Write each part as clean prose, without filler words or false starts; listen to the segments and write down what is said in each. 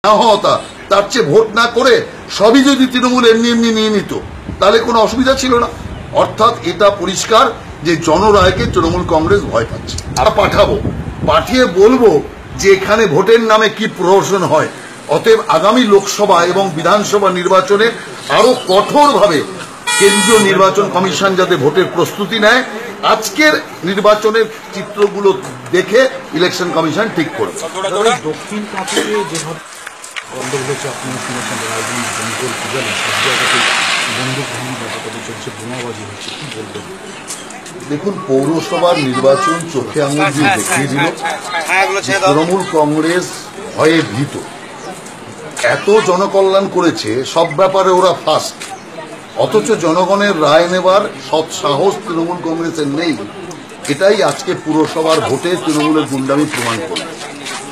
না হতা তার চেয়ে ভোট না করে সবই যদি তৃণমূল এমনি এমনি নিয়ে নিত তাহলে কোনো অসুবিধা ছিল না। অর্থাৎ এটা পরিষ্কার যে জনরায়কে তৃণমূল কংগ্রেস ভয় পাচ্ছে। আমরা পাঠাবো, পাঠিয়ে বলবো যে এখানে ভোটের নামে কি প্রহসন হয়। অতএব আগামী লোকসভা এবং বিধানসভা নির্বাচনে আরো কঠোরভাবে কেন্দ্রীয় নির্বাচন কমিশন যাতে ভোটের প্রস্তুতি নেয়, আজকের নির্বাচনের চিত্রগুলো দেখে ইলেকশন কমিশন ঠিক করবে। দক্ষিণ কাছে যেভাবে গন্ডগোল হচ্ছে, আপনারা শুনেছেন রায়গঞ্জ, বেঙ্গল, পূজালি সব জায়গাতেই বন্দুক ভাঙি ব্যাপারটা চলছে, বোমাবাজি হচ্ছে, কি বলবেন? দেখুন, পৌরসভার নির্বাচন চোখে আঙুল দিয়ে দেখিয়ে দিল তৃণমূল কংগ্রেস ভয়ে ভীত। এত জনকল্যাণ করেছে, সব ব্যাপারে ওরা ফার্স্ট, অথচ জনগণের রায় নেবার সৎ সাহস তৃণমূল কংগ্রেসের নেই। এটাই আজকে পুরসভার ভোটে তৃণমূলের গুন্ডামি প্রমাণ করে।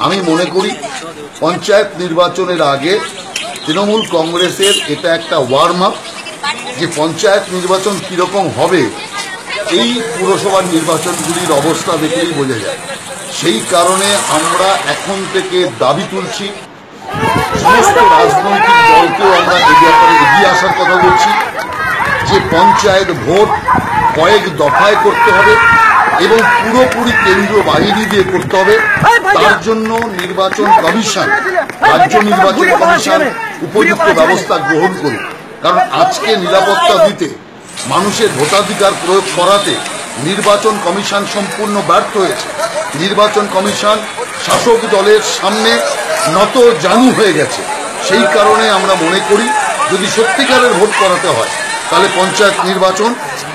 আমি মনে করি পঞ্চায়েত নির্বাচনের আগে তৃণমূল কংগ্রেসের এটা একটা ওয়ার্ম আপ, যে পঞ্চায়েত নির্বাচন কিরকম হবে এই পুরসভার নির্বাচনগুলির অবস্থা দেখলেই বোঝা যায়। সেই কারণে আমরা এখন থেকে দাবি তুলছি, সমস্ত রাজনৈতিক দলকেও আমরা এই ব্যাপারে এগিয়ে আসার কথা বলছি যে পঞ্চায়েত ভোট কয়েক দফায় করতে হবে এবং পুরোপুরি কেন্দ্রীয় বাহিনী দিয়ে করতে হবে। তার জন্য নির্বাচন কমিশন, রাজ্য নির্বাচন কমিশন উপযুক্ত ব্যবস্থা গ্রহণ করুক। কারণ আজকে নিরাপত্তা দিতে, মানুষের ভোটাধিকার প্রয়োগ করাতে নির্বাচন কমিশন সম্পূর্ণ ব্যর্থ হয়েছে। নির্বাচন কমিশন শাসক দলের সামনে নত জানু হয়ে গেছে। সেই কারণে আমরা মনে করি যদি সত্যিকারের ভোট করাতে হয় তাহলে পঞ্চায়েত নির্বাচন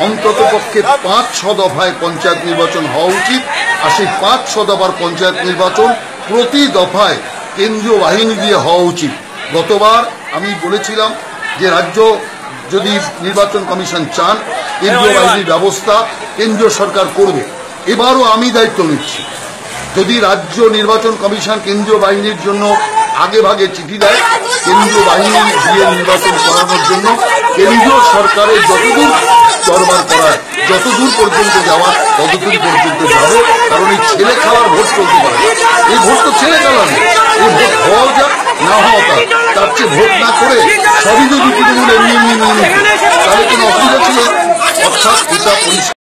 অন্তত পক্ষে 5-6 দফায় পঞ্চায়েত নির্বাচন হওয়া উচিত। আর সেই 5-6 দফার পঞ্চায়েত নির্বাচন প্রতি দফায় কেন্দ্রীয় বাহিনী দিয়ে হওয়া উচিত। গতবার আমি বলেছিলাম যে রাজ্য যদি নির্বাচন কমিশন চান, কেন্দ্রীয় বাহিনীর ব্যবস্থা কেন্দ্রীয় সরকার করবে। এবারও আমি দায়িত্ব নিচ্ছি, যদি রাজ্য নির্বাচন কমিশন কেন্দ্রীয় বাহিনীর জন্য আগে ভাগে চিঠি দেয়, কেন্দ্রীয় বাহিনী দিয়ে নির্বাচন করানোর জন্য কেন্দ্রীয় সরকারের যতদূর দরবার করায়, যতদূর পর্যন্ত যাওয়ার ততদূর পর্যন্ত যাবে। কারণ এই ছেলে খেলার ভোট চলতে পারে, এই ভোট তো ছেলে খেলা নেই। এই ভোট হওয়াও যাক, না হওয়া তার চেয়ে ভোট না করে সবই যদি তৃণমূল এমনি এমনি নিয়ে নিত তাহলে কোনো অসুবিধা ছিল। অর্থাৎ এটা পরিষ্কার।